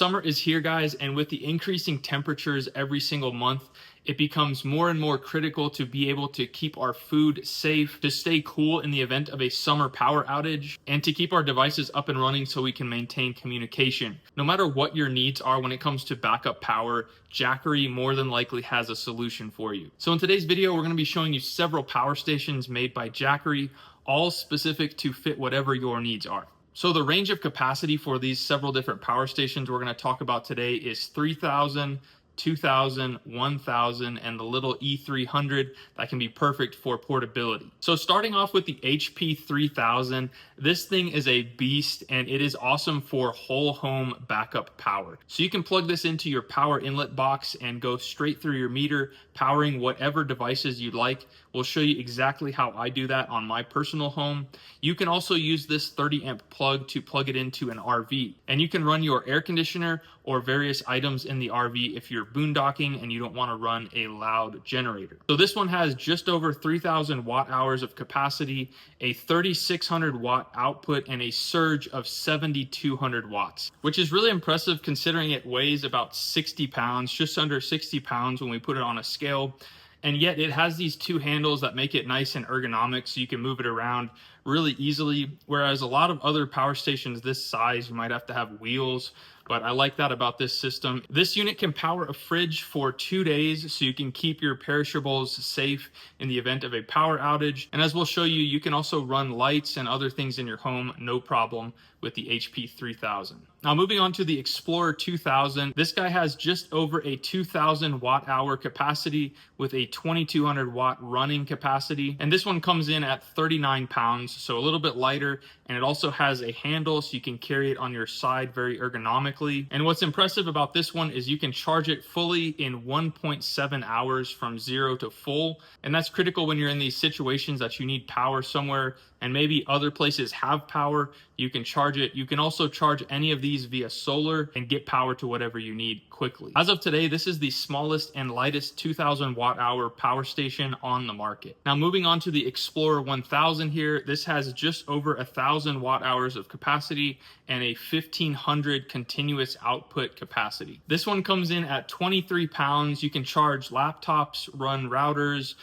Summer is here, guys, and with the increasing temperatures every single month, it becomes more and more critical to be able to keep our food safe, to stay cool in the event of a summer power outage, and to keep our devices up and running so we can maintain communication. No matter what your needs are when it comes to backup power, Jackery more than likely has a solution for you. So in today's video, we're going to be showing you several power stations made by Jackery, all specific to fit whatever your needs are. So the range of capacity for these several different power stations we're going to talk about today is 3,000, 2,000, 1,000, and the little E300 that can be perfect for portability. So starting off with the HP3000, this thing is a beast and it is awesome for whole home backup power. So you can plug this into your power inlet box and go straight through your meter, powering whatever devices you'd like. We'll show you exactly how I do that on my personal home. You can also use this 30 amp plug to plug it into an RV, and you can run your air conditioner or various items in the RV if you're boondocking and you don't want to run a loud generator. So this one has just over 3,000 watt hours of capacity, a 3,600 watt output, and a surge of 7,200 watts, which is really impressive considering it weighs about 60 pounds, just under 60 pounds when we put it on a scale. And yet it has these two handles that make it nice and ergonomic so you can move it around really easily. Whereas a lot of other power stations this size, you might have to have wheels, but I like that about this system. This unit can power a fridge for 2 days so you can keep your perishables safe in the event of a power outage. And as we'll show you, you can also run lights and other things in your home, no problem, with the HP3000. Now moving on to the Explorer 2000, this guy has just over a 2,000 watt hour capacity with a 2,200 watt running capacity. And this one comes in at 39 pounds, so a little bit lighter, and it also has a handle so you can carry it on your side very ergonomically. And what's impressive about this one is you can charge it fully in 1.7 hours from 0 to full. And that's critical when you're in these situations that you need power somewhere and maybe other places have power. You can charge it. You can also charge any of these via solar and get power to whatever you need quickly. As of today, this is the smallest and lightest 2,000 watt hour power station on the market. Now moving on to the Explorer 1000 here, this has just over 1,000 watt hours of capacity and a 1,500 continuous output capacity. This one comes in at 23 pounds. You can charge laptops, run routers,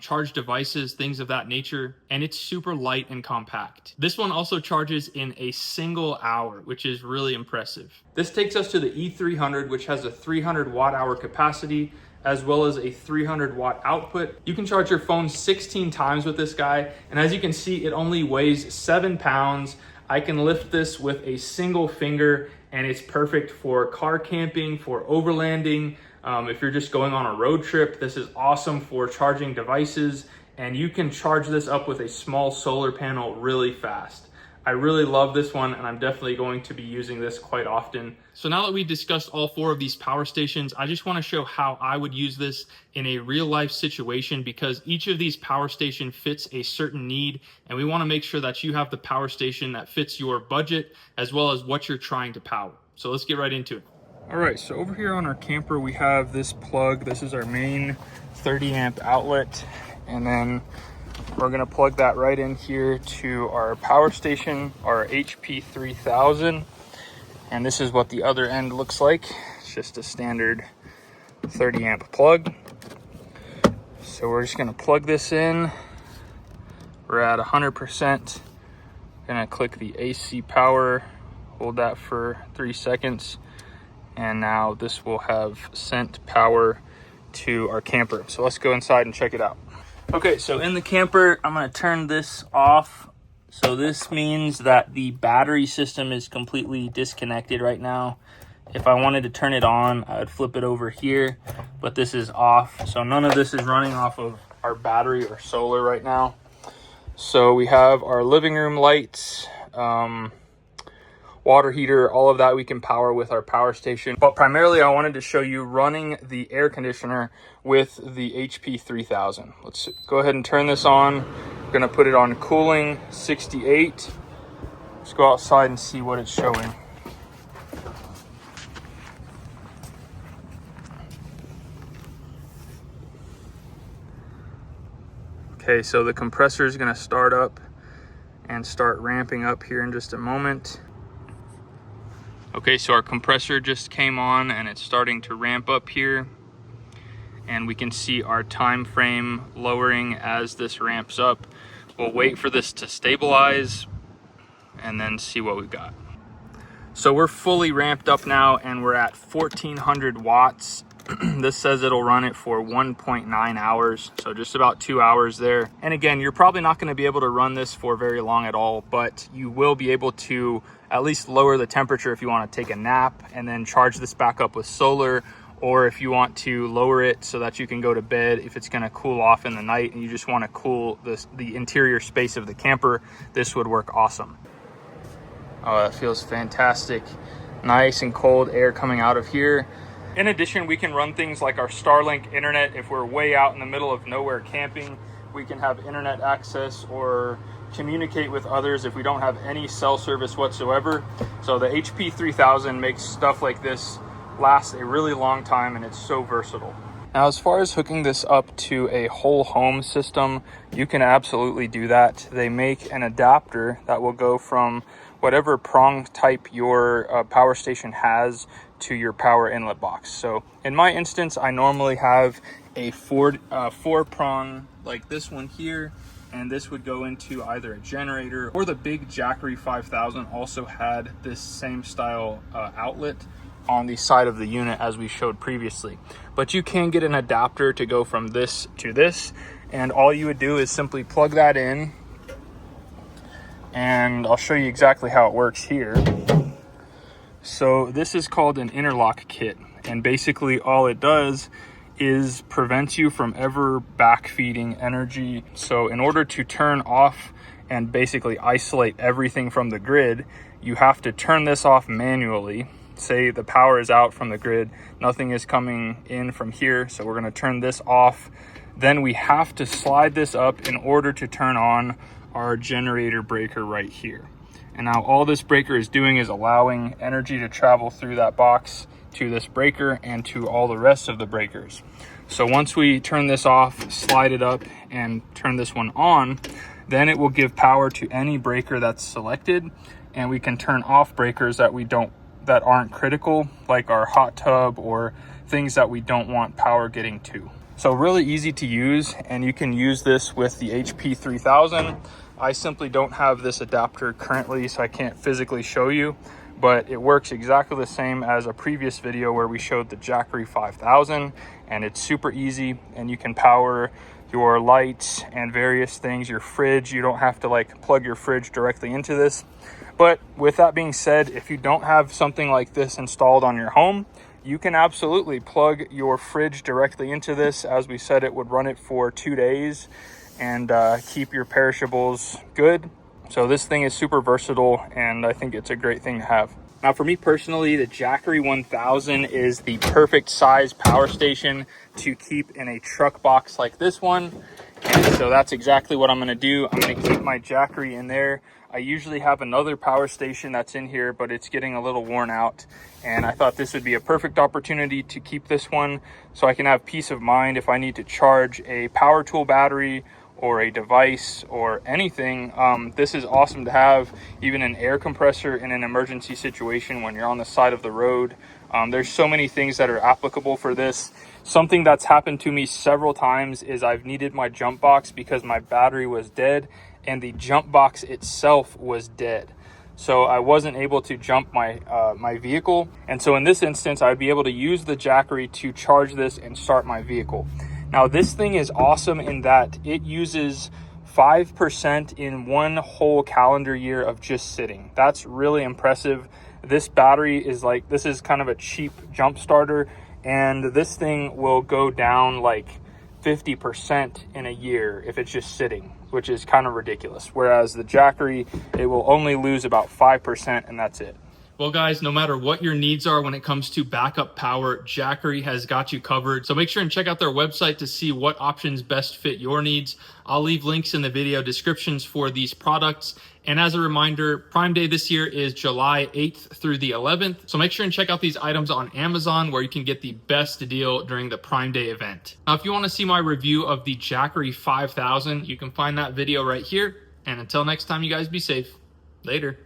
charge devices, things of that nature, and it's super light and compact. This one also charges in a single hour, which is really impressive. This takes us to the E300, which has a 300 watt hour capacity, as well as a 300 watt output. You can charge your phone 16 times with this guy, and as you can see, it only weighs 7 pounds. I can lift this with a single finger, and it's perfect for car camping, for overlanding. If you're just going on a road trip, this is awesome for charging devices, and you can charge this up with a small solar panel really fast. I really love this one, and I'm definitely going to be using this quite often. So now that we've discussed all 4 of these power stations, I just want to show how I would use this in a real life situation, because each of these power station fits a certain need, and we want to make sure that you have the power station that fits your budget as well as what you're trying to power. So let's get right into it. All right, so over here on our camper, we have this plug. This is our main 30 amp outlet, and then we're gonna plug that right in here to our power station, our HP3000. And this is what the other end looks like. It's just a standard 30 amp plug. So we're just gonna plug this in. We're at 100%. Gonna click the AC power, hold that for 3 seconds. And now this will have sent power to our camper. So let's go inside and check it out. Okay, so in the camper, I'm gonna turn this off. So this means that the battery system is completely disconnected right now. If I wanted to turn it on, I would flip it over here, but this is off. So none of this is running off of our battery or solar right now. So we have our living room lights, water heater, all of that we can power with our power station. But primarily I wanted to show you running the air conditioner with the HP3000. Let's go ahead and turn this on. We're gonna put it on cooling 68. Let's go outside and see what it's showing. Okay, so the compressor is gonna start up and start ramping up here in just a moment. Okay, so our compressor just came on and it's starting to ramp up here. And we can see our time frame lowering as this ramps up. We'll wait for this to stabilize and then see what we've got. So we're fully ramped up now and we're at 1400 watts. This says it'll run it for 1.9 hours, so just about 2 hours there. And again, you're probably not going to be able to run this for very long at all, but you will be able to at least lower the temperature if you want to take a nap and then charge this back up with solar, or if you want to lower it so that you can go to bed if it's going to cool off in the night and you just want to cool the interior space of the camper, this would work awesome. Oh, that feels fantastic. Nice and cold air coming out of here. In addition, we can run things like our Starlink internet. If we're way out in the middle of nowhere camping, we can have internet access or communicate with others if we don't have any cell service whatsoever. So the HP3000 makes stuff like this last a really long time, and it's so versatile. Now, as far as hooking this up to a whole home system, you can absolutely do that. They make an adapter that will go from whatever prong type your power station has to your power inlet box. So in my instance, I normally have a four prong like this one here, and this would go into either a generator, or the big Jackery 5000 also had this same style outlet on the side of the unit as we showed previously. But you can get an adapter to go from this to this, and all you would do is simply plug that in, and I'll show you exactly how it works here. So this is called an interlock kit, and basically all it does is prevents you from ever backfeeding energy. So in order to turn off and basically isolate everything from the grid, you have to turn this off manually. Say the power is out from the grid, nothing is coming in from here, so we're going to turn this off. Then we have to slide this up in order to turn on our generator breaker right here. And now all this breaker is doing is allowing energy to travel through that box to this breaker and to all the rest of the breakers. So once we turn this off, slide it up, and turn this one on, then it will give power to any breaker that's selected, and we can turn off breakers that aren't critical, like our hot tub or things that we don't want power getting to. So really easy to use, and you can use this with the HP3000. I simply don't have this adapter currently, so I can't physically show you, but it works exactly the same as a previous video where we showed the Jackery 5000, and it's super easy, and you can power your lights and various things, your fridge. You don't have to like plug your fridge directly into this. But with that being said, if you don't have something like this installed on your home, you can absolutely plug your fridge directly into this. As we said, it would run it for 2 days and keep your perishables good. So this thing is super versatile, and I think it's a great thing to have. Now for me personally, the Jackery 1000 is the perfect size power station to keep in a truck box like this one. And so that's exactly what I'm going to do. I'm going to keep my Jackery in there. I usually have another power station that's in here, but it's getting a little worn out. And I thought this would be a perfect opportunity to keep this one so I can have peace of mind if I need to charge a power tool battery or a device or anything. This is awesome to have, even an air compressor in an emergency situation when you're on the side of the road. There's so many things that are applicable for this. Something that's happened to me several times is I've needed my jump box because my battery was dead and the jump box itself was dead. So I wasn't able to jump my my vehicle. And so in this instance, I'd be able to use the Jackery to charge this and start my vehicle. Now this thing is awesome in that it uses 5% in one whole calendar year of just sitting. That's really impressive. This battery is like, this is kind of a cheap jump starter, and this thing will go down like 50% in a year if it's just sitting, which is kind of ridiculous. Whereas the Jackery, it will only lose about 5%, and that's it. Well guys, no matter what your needs are when it comes to backup power, Jackery has got you covered. So make sure and check out their website to see what options best fit your needs. I'll leave links in the video descriptions for these products. And as a reminder, Prime Day this year is July 8th through the 11th. So make sure and check out these items on Amazon, where you can get the best deal during the Prime Day event. Now, if you want to see my review of the Jackery 5000, you can find that video right here. And until next time, you guys be safe. Later.